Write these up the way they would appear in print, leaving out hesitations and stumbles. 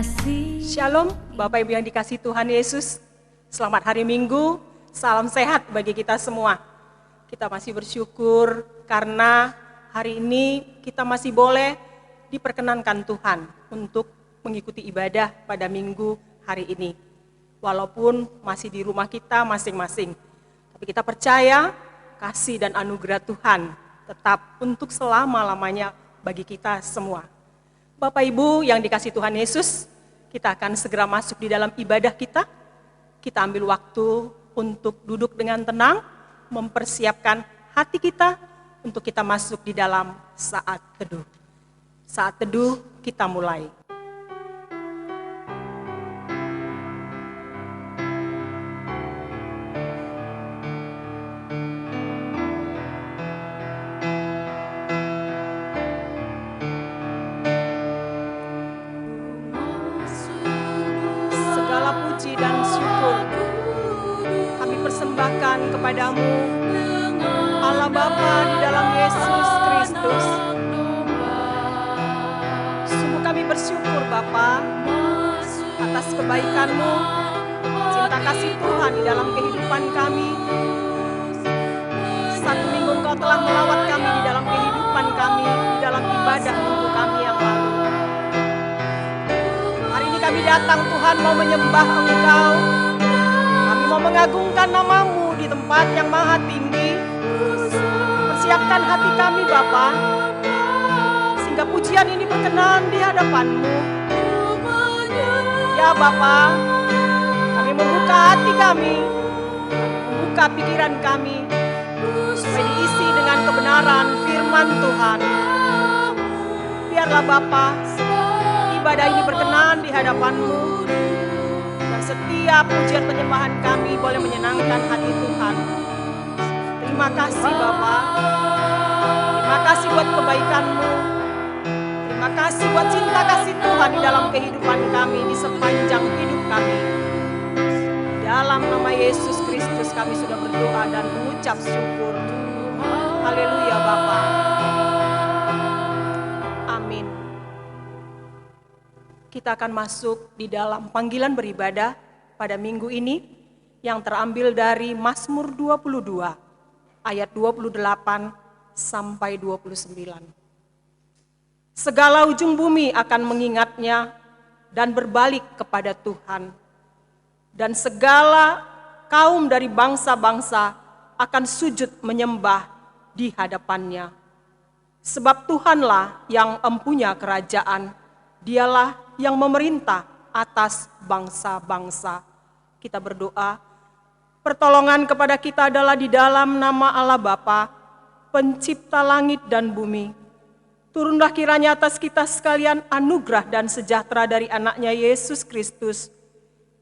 kasih. Shalom, Bapak Ibu yang dikasihi Tuhan Yesus. Selamat hari Minggu, salam sehat bagi kita semua. Kita masih bersyukur karena hari ini kita masih boleh diperkenankan Tuhan untuk mengikuti ibadah pada Minggu hari ini. Walaupun masih di rumah kita masing-masing. Tapi kita percaya kasih dan anugerah Tuhan tetap untuk selama-lamanya bagi kita semua. Bapak Ibu yang dikasihi Tuhan Yesus, kita akan segera masuk di dalam ibadah kita. Kita ambil waktu untuk duduk dengan tenang, mempersiapkan hati kita untuk kita masuk di dalam saat teduh. Saat teduh kita mulai. Kepadamu, Allah Bapa di dalam Yesus Kristus. Sungguh kami bersyukur Bapa atas kebaikan-Mu, cinta kasih Tuhan di dalam kehidupan kami. Satu minggu Engkau telah melawat kami di dalam kehidupan kami, di dalam ibadah minggu kami yang lalu. Hari ini kami datang Tuhan mau menyembah Engkau, kami mau mengagungkan nama-Mu di tempat yang maha tinggi. Persiapkan hati kami Bapa, sehingga pujian ini berkenan di hadapan-Mu. Ya Bapa, kami membuka hati kami, membuka pikiran kami, supaya diisi dengan kebenaran firman Tuhan. Biarlah Bapa, ibadah ini berkenan di hadapan-Mu. Setiap pujian penyembahan kami boleh menyenangkan hati Tuhan. Terima kasih Bapa. Terima kasih buat kebaikan-Mu. Terima kasih buat cinta kasih Tuhan di dalam kehidupan kami, di sepanjang hidup kami. Dalam nama Yesus Kristus kami sudah berdoa dan mengucap syukur. Haleluya Bapa. Amin. Kita akan masuk di dalam panggilan beribadah pada minggu ini yang terambil dari Mazmur 22 ayat 28 sampai 29. Segala ujung bumi akan mengingatnya dan berbalik kepada Tuhan. Dan segala kaum dari bangsa-bangsa akan sujud menyembah di hadapannya. Sebab Tuhanlah yang empunya kerajaan, Dialah yang memerintah atas bangsa-bangsa. Kita berdoa, pertolongan kepada kita adalah di dalam nama Allah Bapa, pencipta langit dan bumi. Turunlah kiranya atas kita sekalian anugerah dan sejahtera dari anaknya Yesus Kristus,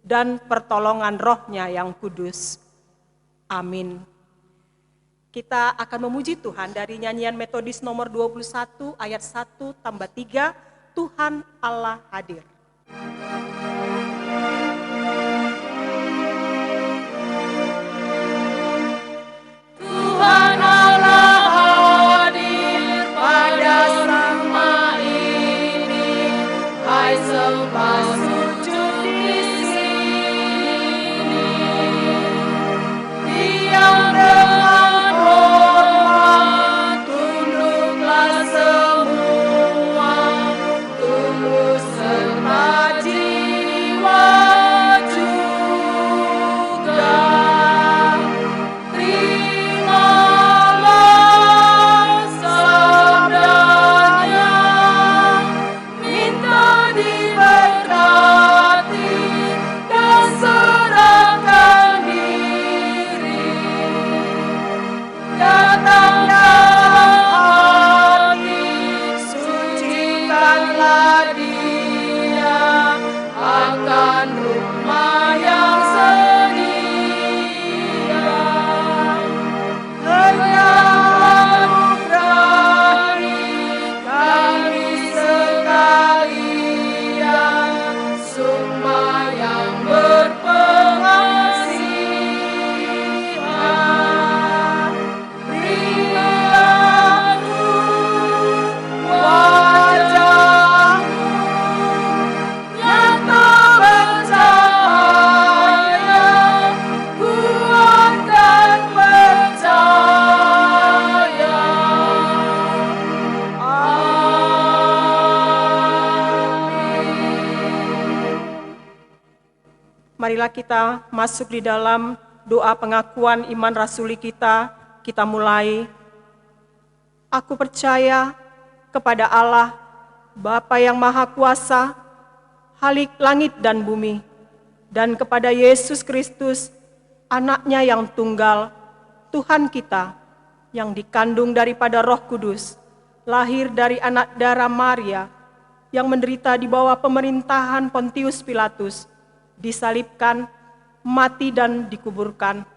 dan pertolongan rohnya yang kudus. Amin. Kita akan memuji Tuhan dari nyanyian metodis nomor 21 ayat 1-3, Tuhan Allah hadir. Tuhan Allah hadir pada sama ini, hai sembah sujud di sini. Diam dengan hormat, tunduklah semua, tulus serta jiwa juga. Terimalah sabdanya, minta diberkati. marilah kita masuk di dalam doa pengakuan iman rasuli kita. Kita mulai. Aku percaya kepada Allah, Bapa yang Maha Kuasa, Khalik langit dan bumi, dan kepada Yesus Kristus, Anaknya yang tunggal, Tuhan kita, yang dikandung daripada Roh Kudus, lahir dari anak darah Maria, yang menderita di bawah pemerintahan Pontius Pilatus, disalibkan, mati dan dikuburkan.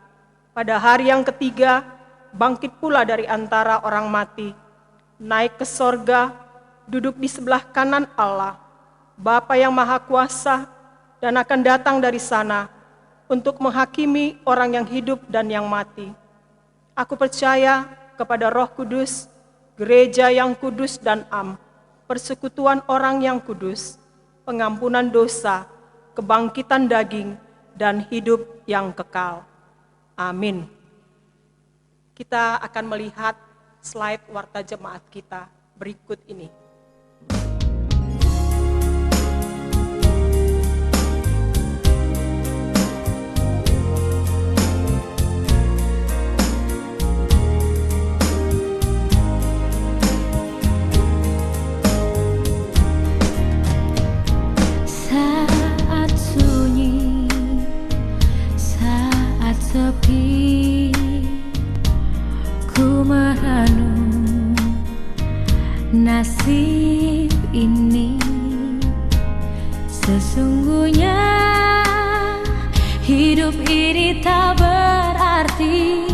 Pada hari yang ketiga, bangkit pula dari antara orang mati, naik ke sorga, duduk di sebelah kanan Allah, Bapa yang Maha Kuasa, dan akan datang dari sana untuk menghakimi orang yang hidup dan yang mati. Aku percaya kepada Roh Kudus, gereja yang kudus dan am, persekutuan orang yang kudus, pengampunan dosa, kebangkitan daging, dan hidup yang kekal. Amin. Kita akan melihat slide warta jemaat kita berikut ini. Sepi, ku merenung nasib ini. Sesungguhnya hidup ini tak berarti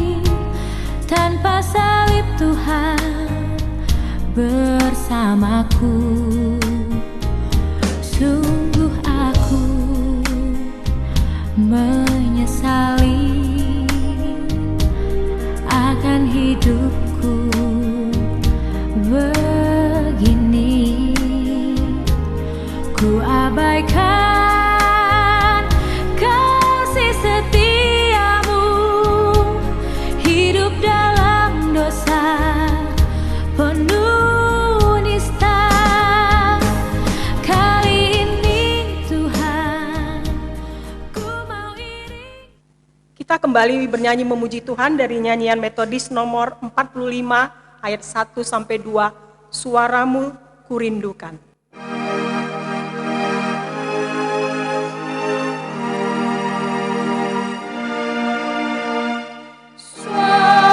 tanpa salib Tuhan bersamaku. Sungguh aku menyesali akan hidupku begini. Ku abaikan kasih setiamu, hidup dalam dosa penuh nista. Kali ini Tuhan, ku mau iri. Kita kembali bernyanyi memuji Tuhan dari nyanyian metodis nomor 45 ayat 1-2, Suaramu Kurindukan. Suaramu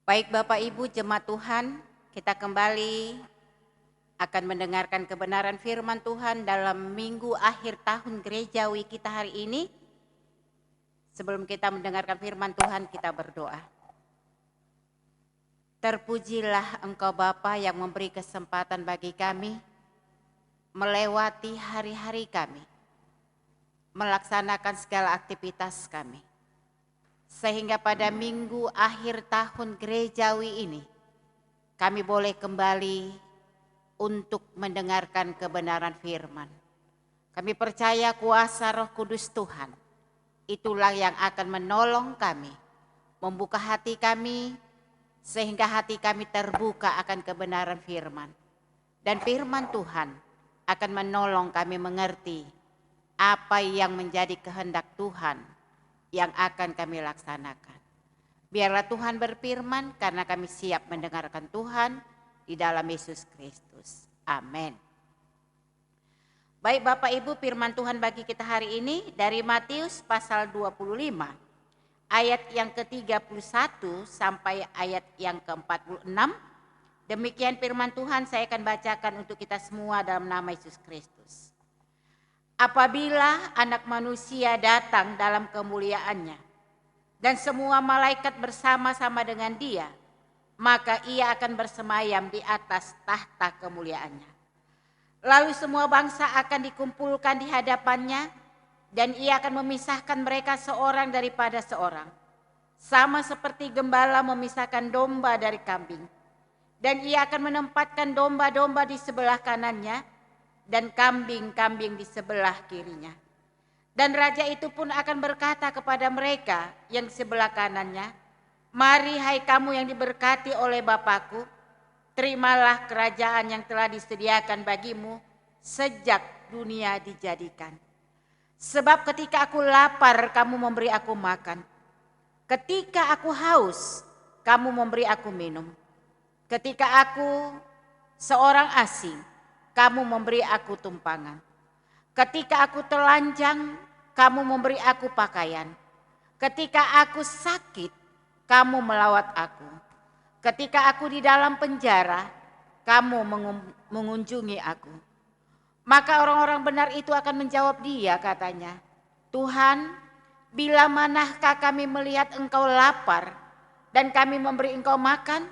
Baik Bapak Ibu jemaat Tuhan, kita kembali akan mendengarkan kebenaran firman Tuhan dalam minggu akhir tahun gerejawi kita hari ini. Sebelum kita mendengarkan firman Tuhan, kita berdoa. Terpujilah Engkau Bapa yang memberi kesempatan bagi kami melewati hari-hari kami, melaksanakan segala aktivitas kami. Sehingga pada minggu akhir tahun gerejawi ini, kami boleh kembali untuk mendengarkan kebenaran firman. Kami percaya kuasa Roh Kudus Tuhan, itulah yang akan menolong kami, membuka hati kami, sehingga hati kami terbuka akan kebenaran firman. Dan firman Tuhan akan menolong kami mengerti apa yang menjadi kehendak Tuhan yang akan kami laksanakan. Biarlah Tuhan berfirman karena kami siap mendengarkan Tuhan di dalam Yesus Kristus. Amin. Baik Bapak Ibu, firman Tuhan bagi kita hari ini dari Matius pasal 25 ayat yang ke-31 sampai ayat yang ke-46. Demikian firman Tuhan, saya akan bacakan untuk kita semua dalam nama Yesus Kristus. Apabila Anak Manusia datang dalam kemuliaannya dan semua malaikat bersama-sama dengan Dia, maka Ia akan bersemayam di atas tahta kemuliaannya. Lalu semua bangsa akan dikumpulkan di hadapannya dan Ia akan memisahkan mereka seorang daripada seorang, sama seperti gembala memisahkan domba dari kambing. Dan Ia akan menempatkan domba-domba di sebelah kanannya dan kambing-kambing di sebelah kirinya. Dan raja itu pun akan berkata kepada mereka yang di sebelah kanannya, "Mari hai kamu yang diberkati oleh Bapakku, terimalah kerajaan yang telah disediakan bagimu sejak dunia dijadikan. Sebab ketika aku lapar, kamu memberi aku makan. Ketika aku haus, kamu memberi aku minum. Ketika aku seorang asing, kamu memberi aku tumpangan. Ketika aku telanjang, kamu memberi aku pakaian. Ketika aku sakit, kamu melawat aku. Ketika aku di dalam penjara, kamu mengunjungi aku." Maka orang-orang benar itu akan menjawab Dia, katanya, "Tuhan, bila manakah kami melihat Engkau lapar dan kami memberi Engkau makan,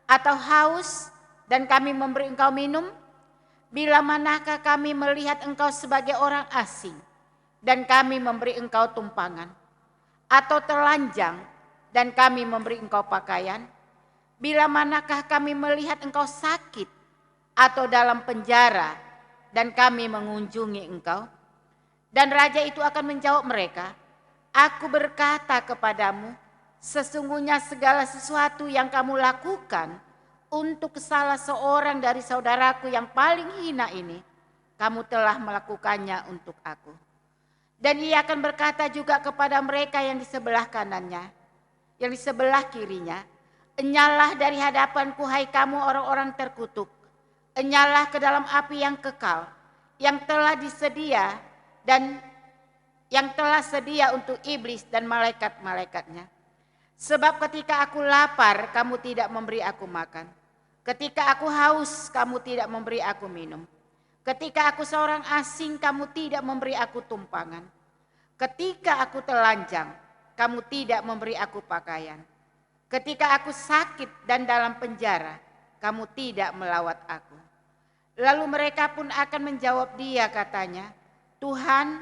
atau haus dan kami memberi Engkau minum? Bila manakah kami melihat Engkau sebagai orang asing dan kami memberi Engkau tumpangan, atau telanjang dan kami memberi Engkau pakaian? Bila manakah kami melihat Engkau sakit atau dalam penjara dan kami mengunjungi Engkau?" Dan raja itu akan menjawab mereka, "Aku berkata kepadamu, sesungguhnya segala sesuatu yang kamu lakukan untuk salah seorang dari saudaraku yang paling hina ini, kamu telah melakukannya untuk aku." Dan Ia akan berkata juga kepada mereka yang di sebelah kanannya, yang di sebelah kirinya, "Enyahlah dari hadapanku hai kamu orang-orang terkutuk, enyahlah ke dalam api yang kekal, yang telah disedia dan yang telah sedia untuk iblis dan malaikat-malaikatnya. Sebab ketika aku lapar, kamu tidak memberi aku makan. Ketika aku haus, kamu tidak memberi aku minum. Ketika aku seorang asing, kamu tidak memberi aku tumpangan. Ketika aku telanjang, kamu tidak memberi aku pakaian. Ketika aku sakit dan dalam penjara, kamu tidak melawat aku." Lalu mereka pun akan menjawab Dia, katanya, "Tuhan,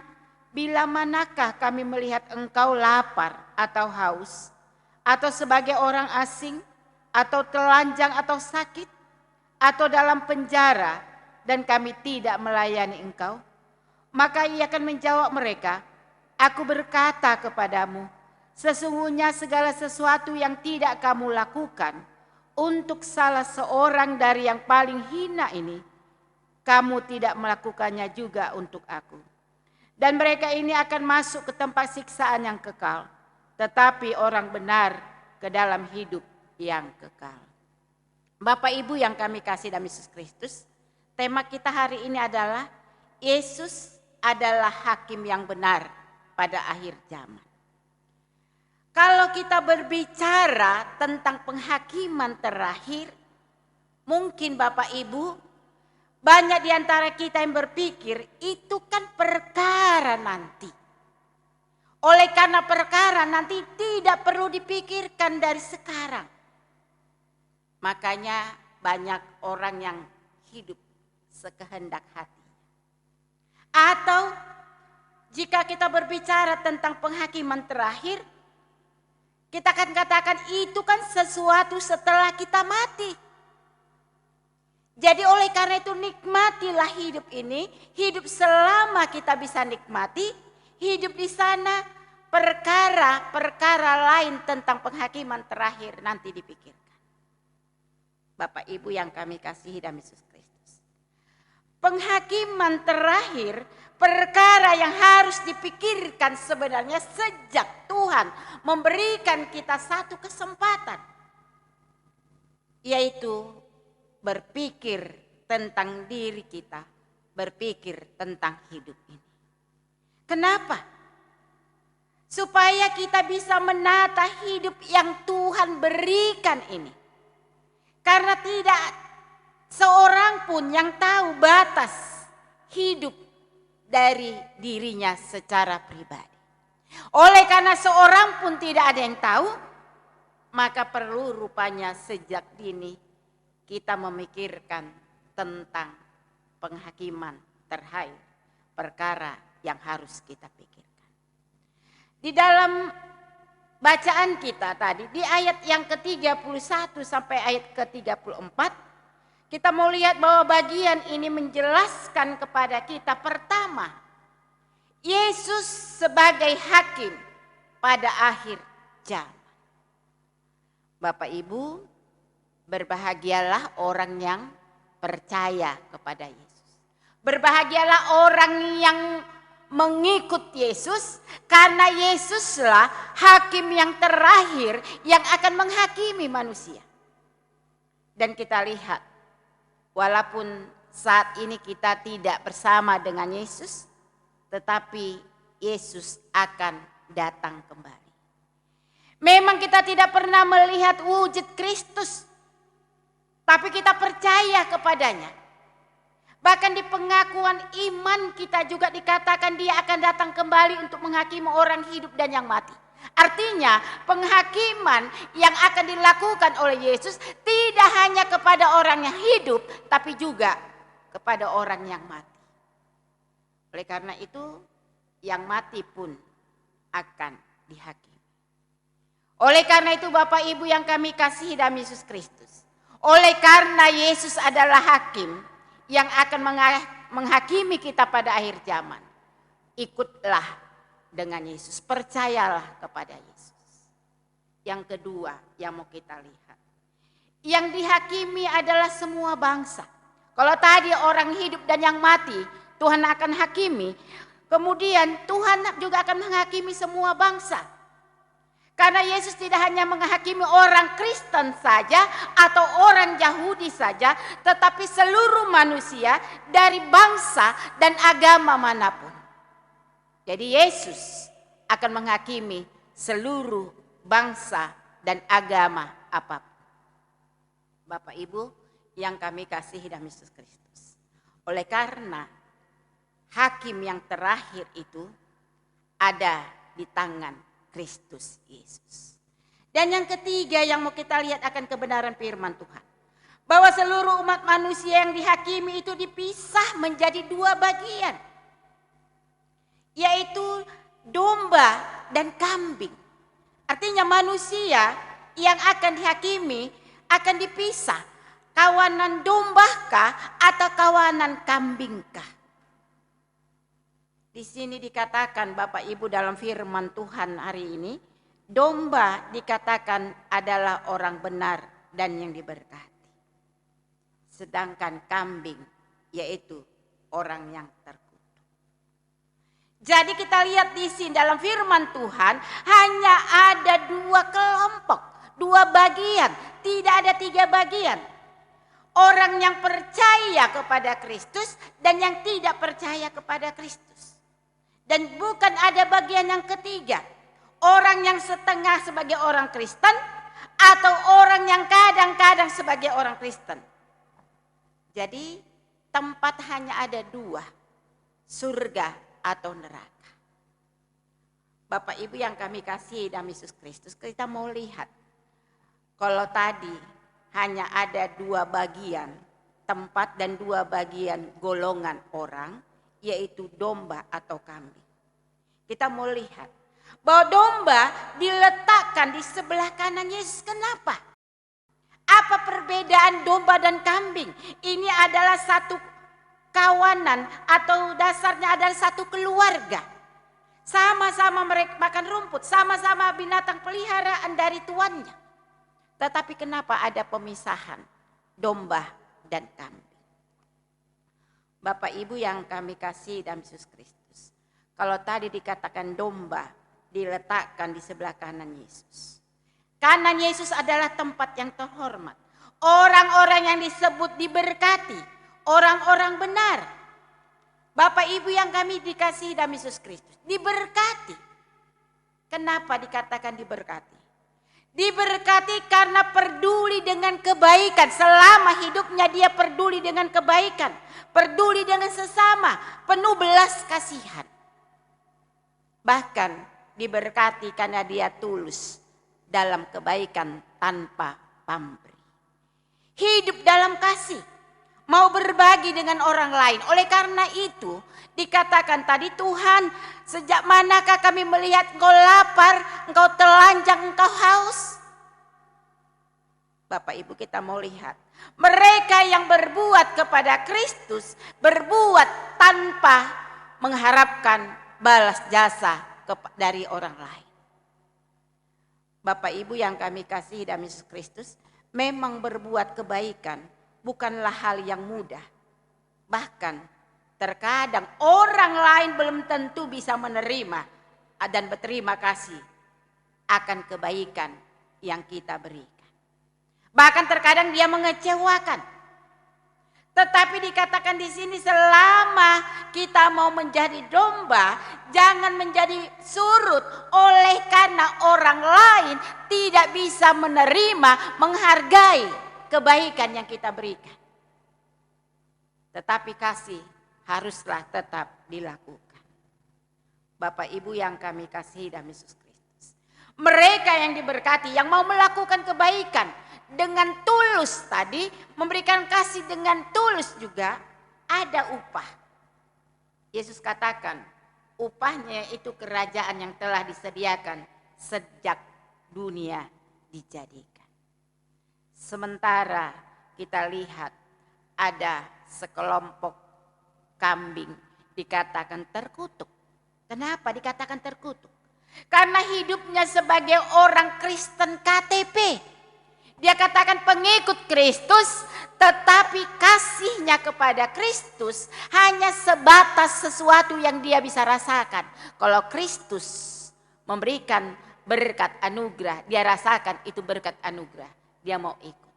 bila manakah kami melihat Engkau lapar atau haus, atau sebagai orang asing, atau telanjang atau sakit, atau dalam penjara, dan kami tidak melayani Engkau?" Maka Ia akan menjawab mereka, "Aku berkata kepadamu, sesungguhnya segala sesuatu yang tidak kamu lakukan untuk salah seorang dari yang paling hina ini, kamu tidak melakukannya juga untuk aku." Dan mereka ini akan masuk ke tempat siksaan yang kekal, tetapi orang benar ke dalam hidup yang kekal. Bapak Ibu yang kami kasih dalam Yesus Kristus, tema kita hari ini adalah Yesus adalah hakim yang benar pada akhir zaman. Kalau kita berbicara tentang penghakiman terakhir, mungkin Bapak Ibu, banyak di antara kita yang berpikir itu kan perkara nanti. Oleh karena perkara nanti tidak perlu dipikirkan dari sekarang. Makanya banyak orang yang hidup sekehendak hati. Atau jika kita berbicara tentang penghakiman terakhir, kita akan katakan itu kan sesuatu setelah kita mati. Jadi oleh karena itu nikmatilah hidup ini, hidup selama kita bisa nikmati, hidup di sana perkara-perkara lain tentang penghakiman terakhir nanti dipikirkan. Bapak Ibu yang kami kasihi dalam Yesus Kristus. Penghakiman terakhir, perkara yang harus dipikirkan sebenarnya sejak Tuhan memberikan kita satu kesempatan. Yaitu berpikir tentang diri kita, berpikir tentang hidup ini. Kenapa? Supaya kita bisa menata hidup yang Tuhan berikan ini. Karena tidak seorang pun yang tahu batas hidup dari dirinya secara pribadi. Oleh karena seorang pun tidak ada yang tahu, maka perlu rupanya sejak dini kita memikirkan tentang penghakiman terakhir, perkara yang harus kita pikirkan. Di dalam bacaan kita tadi, di ayat yang ke-31 sampai ayat ke-34, kita mau lihat bahwa bagian ini menjelaskan kepada kita pertama, Yesus sebagai hakim pada akhir zaman. Bapak Ibu, berbahagialah orang yang percaya kepada Yesus. Berbahagialah orang yang mengikut Yesus, karena Yesuslah hakim yang terakhir yang akan menghakimi manusia. Dan kita lihat, walaupun saat ini kita tidak bersama dengan Yesus, tetapi Yesus akan datang kembali. Memang kita tidak pernah melihat wujud Kristus, tapi kita percaya kepadanya. Bahkan di pengakuan iman kita juga dikatakan dia akan datang kembali untuk menghakimi orang hidup dan yang mati. Artinya penghakiman yang akan dilakukan oleh Yesus tidak hanya kepada orang yang hidup, tapi juga kepada orang yang mati. Oleh karena itu yang mati pun akan dihakimi. Oleh karena itu Bapak Ibu yang kami kasihi dalam Yesus Kristus, oleh karena Yesus adalah hakim yang akan menghakimi kita pada akhir zaman, ikutlah dengan Yesus, percayalah kepada Yesus. Yang kedua yang mau kita lihat, yang dihakimi adalah semua bangsa. Kalau tadi orang hidup dan yang mati Tuhan akan hakimi, kemudian Tuhan juga akan menghakimi semua bangsa. Karena Yesus tidak hanya menghakimi orang Kristen saja atau orang Yahudi saja, tetapi seluruh manusia dari bangsa dan agama manapun. Jadi Yesus akan menghakimi seluruh bangsa dan agama apapun. Bapak Ibu yang kami kasihi dalam Yesus Kristus. Oleh karena hakim yang terakhir itu ada di tangan Kristus Yesus. Dan yang ketiga yang mau kita lihat akan kebenaran firman Tuhan. Bahwa seluruh umat manusia yang dihakimi itu dipisah menjadi dua bagian. Yaitu domba dan kambing. Artinya manusia yang akan dihakimi akan dipisah. Kawanan dombakah atau kawanan kambingkah? Di sini dikatakan Bapak Ibu dalam firman Tuhan hari ini, domba dikatakan adalah orang benar dan yang diberkati. Sedangkan kambing yaitu orang yang terkutuk. Jadi kita lihat di sini dalam firman Tuhan hanya ada dua kelompok, dua bagian, tidak ada tiga bagian. Orang yang percaya kepada Kristus dan yang tidak percaya kepada Kristus. Dan bukan ada bagian yang ketiga. Orang yang setengah sebagai orang Kristen atau orang yang kadang-kadang sebagai orang Kristen. Jadi tempat hanya ada dua, surga atau neraka. Bapak Ibu yang kami kasih dalam Yesus Kristus, kita mau lihat. Kalau tadi hanya ada dua bagian tempat dan dua bagian golongan orang, yaitu domba atau kambing. Kita mau lihat bahwa domba diletakkan di sebelah kanan Yesus. Kenapa? Apa perbedaan domba dan kambing? Ini adalah satu kawanan atau dasarnya adalah satu keluarga. Sama-sama mereka makan rumput, sama-sama binatang peliharaan dari tuannya. Tetapi kenapa ada pemisahan domba dan kambing? Bapak Ibu yang kami kasih dalam Yesus Kristus. Kalau tadi dikatakan domba diletakkan di sebelah kanan Yesus. Kanan Yesus adalah tempat yang terhormat. Orang-orang yang disebut diberkati, orang-orang benar. Bapak Ibu yang kami dikasihi dalam Yesus Kristus, diberkati. Kenapa dikatakan diberkati? Diberkati karena peduli dengan kebaikan. Selama hidupnya dia peduli dengan kebaikan, peduli dengan sesama, penuh belas kasihan. Bahkan diberkati karena dia tulus dalam kebaikan tanpa pamrih. Hidup dalam kasih, mau berbagi dengan orang lain. Oleh karena itu dikatakan tadi, Tuhan, sejak manakah kami melihat engkau lapar, engkau telanjang, engkau haus? Bapak Ibu, kita mau lihat. Mereka yang berbuat kepada Kristus, berbuat tanpa mengharapkan balas jasa dari orang lain. Bapak Ibu yang kami kasih dalam Yesus Kristus, memang berbuat kebaikan bukanlah hal yang mudah. Bahkan terkadang orang lain belum tentu bisa menerima dan berterima kasih akan kebaikan yang kita berikan. Bahkan terkadang dia mengecewakan. Tetapi dikatakan di sini, selama kita mau menjadi domba, jangan menjadi surut oleh karena orang lain tidak bisa menerima, menghargai kebaikan yang kita berikan. Tetapi kasih haruslah tetap dilakukan. Bapak Ibu yang kami kasih dalam Yesus Kristus, mereka yang diberkati, yang mau melakukan kebaikan dengan tulus tadi, memberikan kasih dengan tulus juga, ada upah. Yesus katakan, upahnya itu kerajaan yang telah disediakan sejak dunia dijadikan. Sementara kita lihat ada sekelompok kambing dikatakan terkutuk. Kenapa dikatakan terkutuk? Karena hidupnya sebagai orang Kristen KTP. Dia katakan pengikut Kristus, tetapi kasihnya kepada Kristus hanya sebatas sesuatu yang dia bisa rasakan. Kalau Kristus memberikan berkat anugerah, dia rasakan itu berkat anugerah, dia mau ikut.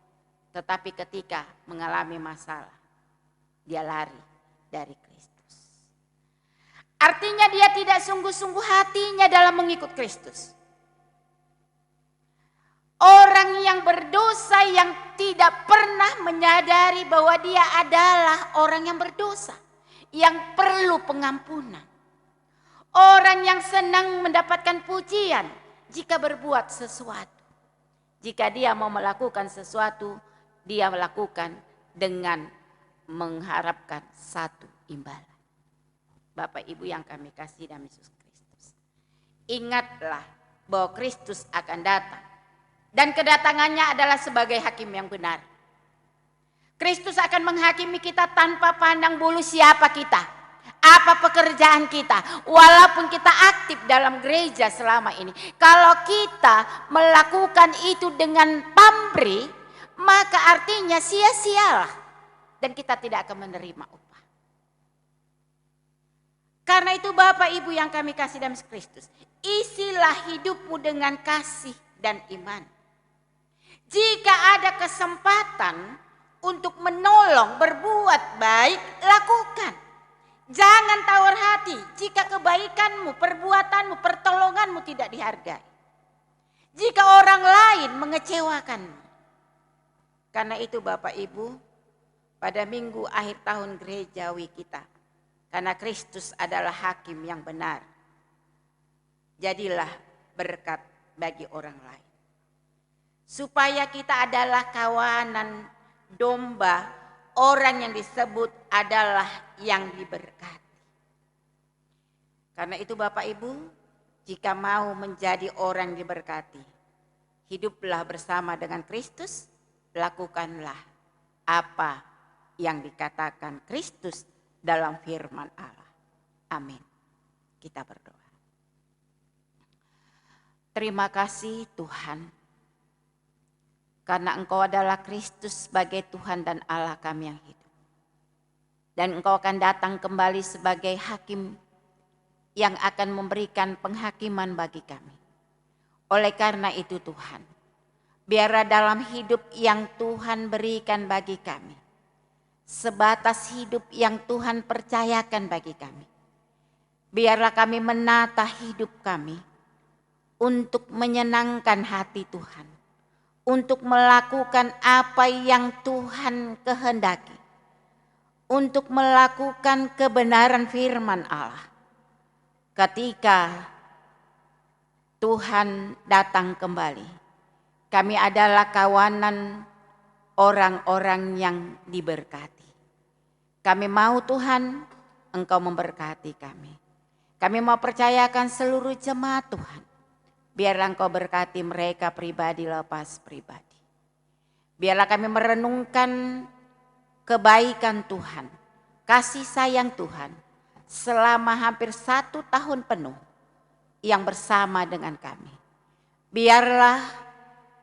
Tetapi ketika mengalami masalah, dia lari dari Kristus. Artinya dia tidak sungguh-sungguh hatinya dalam mengikut Kristus. Orang yang berdosa yang tidak pernah menyadari bahwa dia adalah orang yang berdosa, yang perlu pengampunan. Orang yang senang mendapatkan pujian jika berbuat sesuatu. Jika dia mau melakukan sesuatu, dia melakukan dengan mengharapkan satu imbalan. Bapak Ibu yang kami kasih dalam Yesus Kristus, ingatlah bahwa Kristus akan datang. Dan kedatangannya adalah sebagai hakim yang benar. Kristus akan menghakimi kita tanpa pandang bulu siapa kita, apa pekerjaan kita. Walaupun kita aktif dalam gereja selama ini, kalau kita melakukan itu dengan pamrih, maka artinya sia-sialah dan kita tidak akan menerima upah. Karena itu Bapak Ibu yang kami kasih dalam Kristus, isilah hidupmu dengan kasih dan iman. Jika ada kesempatan untuk menolong, berbuat baik, lakukan. Jangan tawar hati jika kebaikanmu, perbuatanmu, pertolonganmu tidak dihargai. Jika orang lain mengecewakanmu. Karena itu Bapak Ibu, pada minggu akhir tahun gerejawi kita, karena Kristus adalah hakim yang benar, jadilah berkat bagi orang lain. Supaya kita adalah kawanan domba, orang yang disebut adalah yang diberkati. Karena itu Bapak Ibu, jika mau menjadi orang diberkati, hiduplah bersama dengan Kristus, lakukanlah apa yang dikatakan Kristus dalam firman Allah. Amin. Kita berdoa. Terima kasih Tuhan, karena Engkau adalah Kristus sebagai Tuhan dan Allah kami yang hidup. Dan Engkau akan datang kembali sebagai hakim yang akan memberikan penghakiman bagi kami. Oleh karena itu Tuhan, biarlah dalam hidup yang Tuhan berikan bagi kami, sebatas hidup yang Tuhan percayakan bagi kami, biarlah kami menata hidup kami untuk menyenangkan hati Tuhan, untuk melakukan apa yang Tuhan kehendaki, untuk melakukan kebenaran firman Allah. Ketika Tuhan datang kembali, kami adalah kawanan orang-orang yang diberkati. Kami mau Tuhan, Engkau memberkati kami. Kami mau percayakan seluruh jemaat Tuhan. Biarlah Engkau berkati mereka pribadi lepas pribadi. Biarlah kami merenungkan kebaikan Tuhan, kasih sayang Tuhan selama hampir 1 tahun penuh yang bersama dengan kami. Biarlah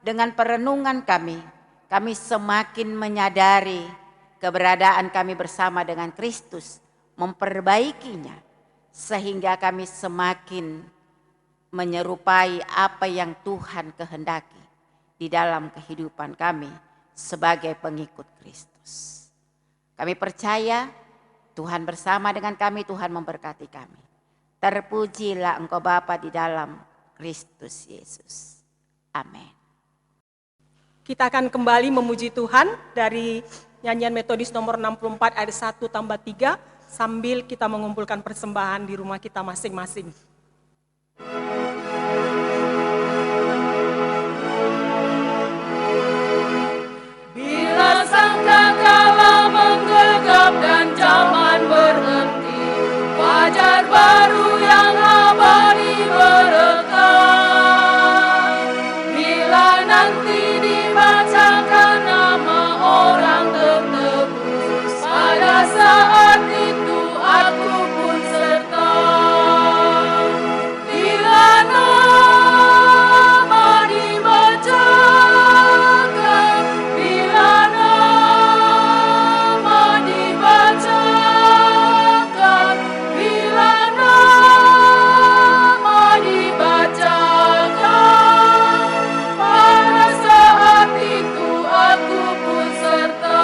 dengan perenungan kami semakin menyadari keberadaan kami bersama dengan Kristus, memperbaikinya, sehingga kami semakin menyerupai apa yang Tuhan kehendaki di dalam kehidupan kami sebagai pengikut Kristus. Kami percaya Tuhan bersama dengan kami, Tuhan memberkati kami. Terpujilah Engkau Bapa di dalam Kristus Yesus. Amin. Kita akan kembali memuji Tuhan dari nyanyian Metodis nomor 64 ayat 1-3 sambil kita mengumpulkan persembahan di rumah kita masing-masing. Bila sangkakala menggegap dan zaman berhenti, fajar baru yang abadi berekat. Bila nanti dibacakan nama orang tertebus, pada saat itu aku pun serta. Bila nama dibacakan, bila nama dibacakan, bila nama dibacakan, pada saat itu aku pun serta.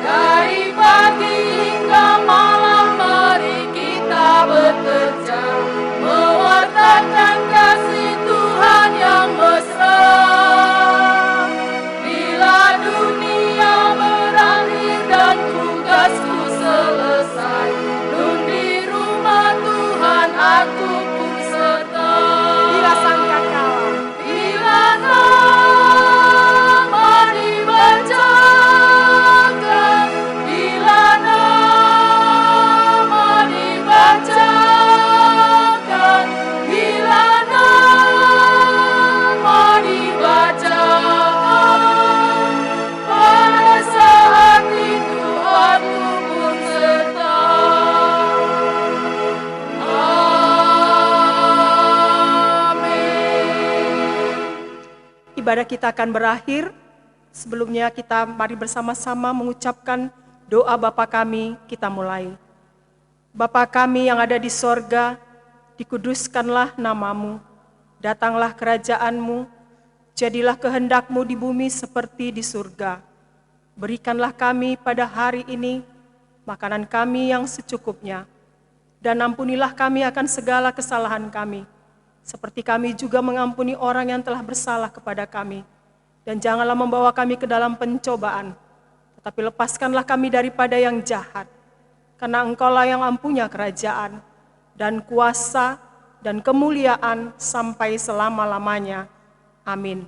Dari pagi hingga malam mari kita bekerja, mewartakan kasih Tuhan yang mesra. Bila dunia berakhir dan tugasku selesai, nun di rumah Tuhan aku pun serta. Bila sangkakala, Bila nama dibacakan, bila nama dibacakan, bila nama dibacakan, pada saat itu aku pun serta. Amin. ibadah kita akan berakhir. Sebelumnya kita mari bersama-sama mengucapkan doa Bapa kami, kita mulai. Bapa kami yang ada di sorga, dikuduskanlah namamu, datanglah kerajaanmu, jadilah kehendakmu di bumi seperti di surga. Berikanlah kami pada hari ini makanan kami yang secukupnya, dan ampunilah kami akan segala kesalahan kami, seperti kami juga mengampuni orang yang telah bersalah kepada kami. Dan janganlah membawa kami ke dalam pencobaan, tetapi lepaskanlah kami daripada yang jahat. Karena Engkaulah yang mempunyai kerajaan, dan kuasa, dan kemuliaan sampai selama-lamanya. Amin.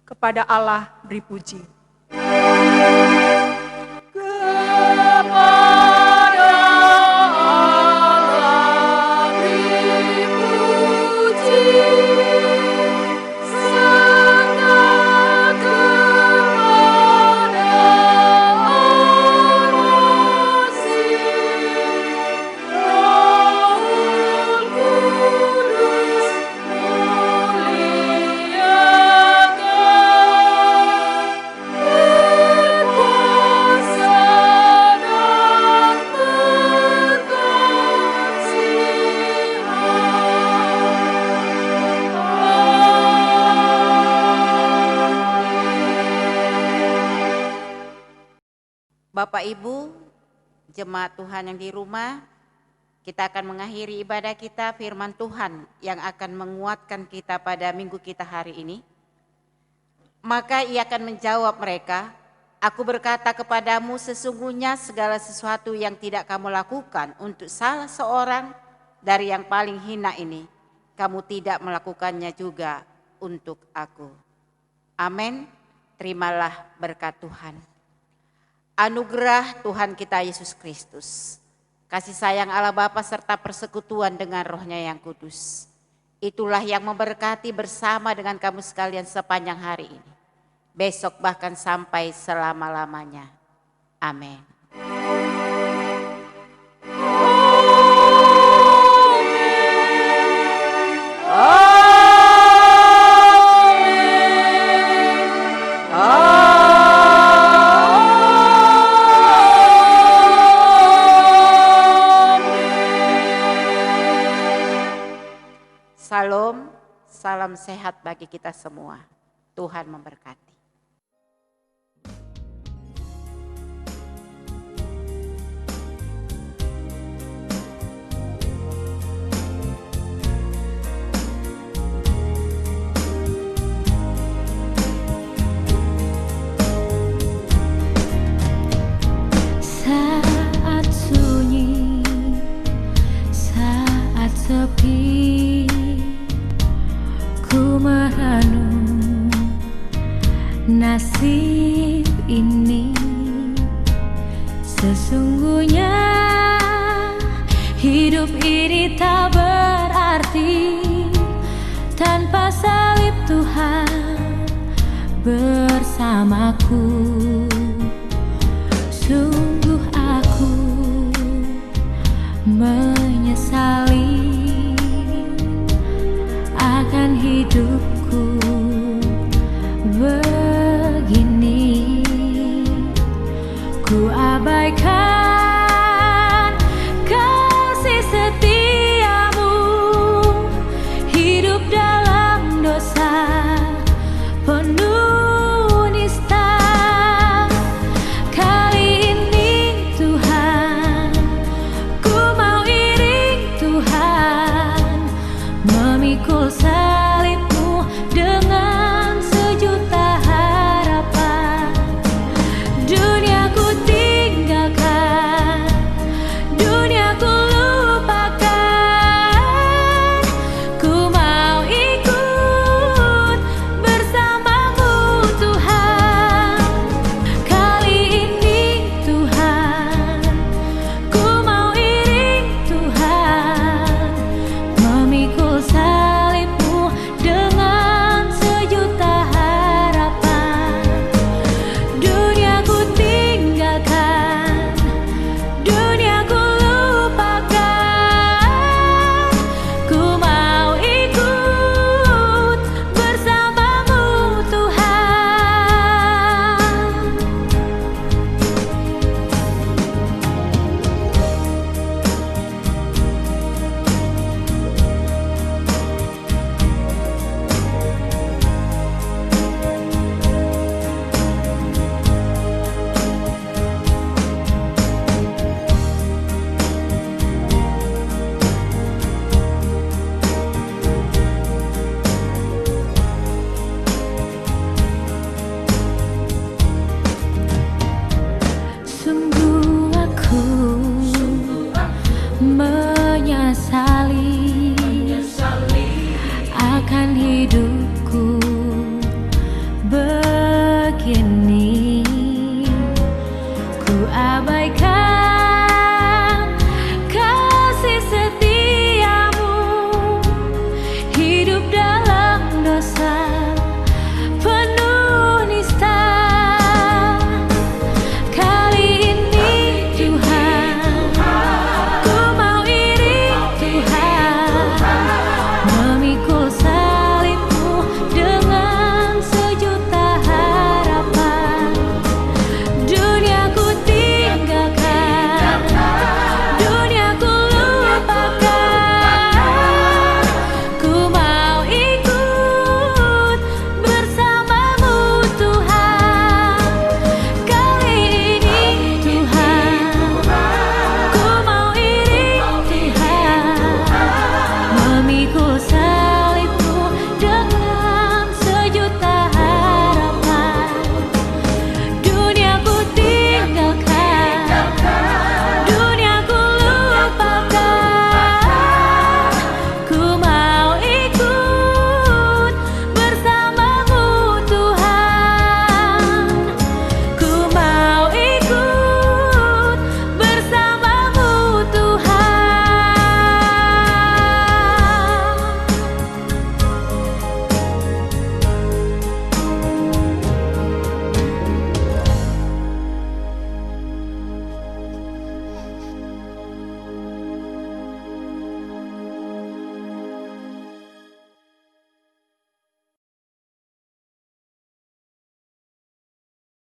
Kepada Allah beri puji. Bapak Ibu, jemaat Tuhan yang di rumah, kita akan mengakhiri ibadah kita firman Tuhan yang akan menguatkan kita pada minggu kita hari ini. Maka ia akan menjawab mereka, aku berkata kepadamu sesungguhnya segala sesuatu yang tidak kamu lakukan untuk salah seorang dari yang paling hina ini, kamu tidak melakukannya juga untuk aku. Amin. Terimalah berkat Tuhan. Anugerah Tuhan kita Yesus Kristus, kasih sayang Allah Bapa serta persekutuan dengan Roh-Nya yang kudus, itulah yang memberkati bersama dengan kamu sekalian sepanjang hari ini, besok bahkan sampai selama-lamanya. Amin. Salam, salam sehat bagi kita semua. Tuhan memberkati. Saat sunyi, saat sepi, ku merenung nasib ini. Sesungguhnya hidup ini tak berarti tanpa salib Tuhan bersamaku. Sungguh aku menyesali akan hidupku begini. Ku abaikan kasih setiamu, hidup dalam dosa penuh nista. Kali ini Tuhan, ku mau iring Tuhan, memikul salibmu dengan sejuta hati. kini ku abaikan